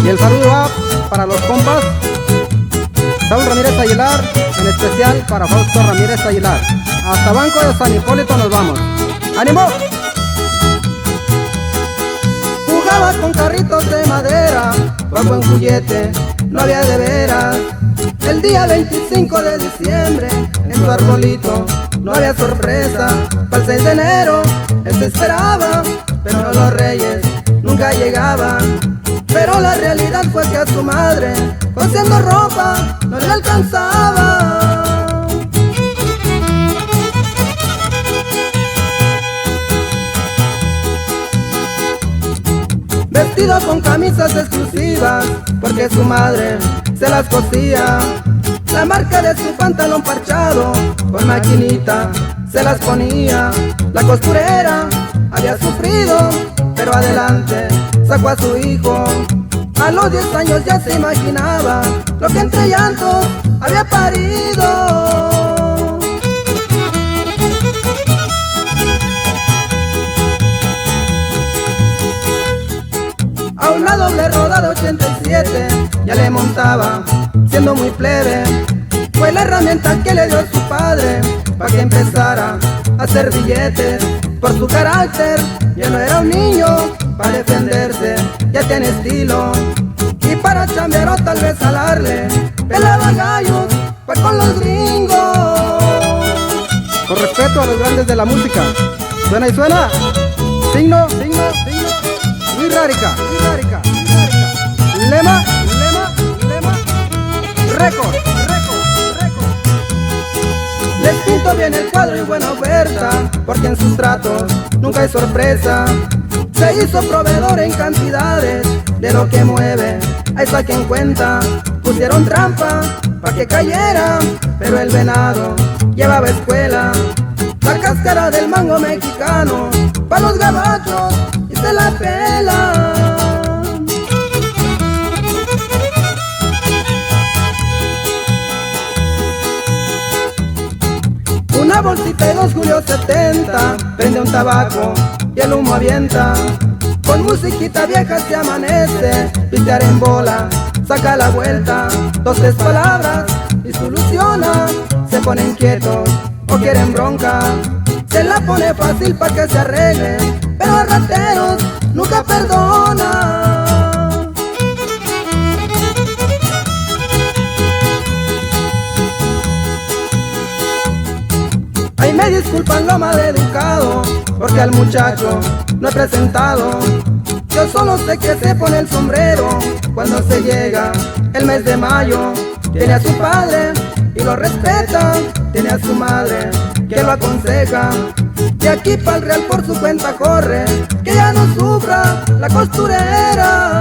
Y el saludo va para los compas Saúl Ramírez Aguilar, en especial para Fausto Ramírez Aguilar. Hasta Banco de San Hipólito nos vamos. ¡Ánimo! Jugaba con carritos de madera, bajo en juguete, no había de veras. El día 25 de diciembre, en su arbolito, no había sorpresa. Para el 6 de enero, él se esperaba, pero los reyes nunca llegaban. Pero la realidad fue que a su madre, cosiendo ropa, no le alcanzaba. Vestido con camisas exclusivas, porque su madre se las cosía. La marca de su pantalón parchado, con maquinita se las ponía. La costurera había sufrido, pero adelante sacó a su hijo. A los 10 años ya se imaginaba lo que entre llantos había parido. A una doble roda de 87 ya le montaba, siendo muy plebe. Fue la herramienta que le dio su padre para que empezara a hacer billetes. Por su carácter ya no era un niño, para defenderse ya tiene estilo. Y para chambear o tal vez jalarle, pelaba gallos, fue con los gringos. Con respeto a los grandes de la música, suena y suena. Signo, signo, signo. Muy rarica, muy rarica, muy rarica. Lema, lema, lema. Récord, récord, récord. Les pinto bien el cuadro y buena oferta, porque en sus tratos nunca hay sorpresa. Se hizo proveedor en cantidades de lo que mueve, ahí saquen cuenta. Pusieron trampa pa' que cayera, pero el venado llevaba escuela. La cáscara del mango mexicano pa' los gabachos y se la pela. Una bolsita y 2 Julio 70, prende un tabaco y el humo avienta. Con musiquita vieja se amanece, pistear en bola, saca la vuelta. 2, 3 palabras y soluciona. Se ponen quietos o quieren bronca, se la pone fácil pa' que se arregle, pero a rateros nunca perdona. Ahí me disculpan lo mal educado, porque al muchacho no he presentado. Yo solo sé que se pone el sombrero cuando se llega el mes de mayo. Tiene a su padre y lo respeta, tiene a su madre que lo aconseja. De aquí pa'l real por su cuenta corre, que ya no sufra la costurera.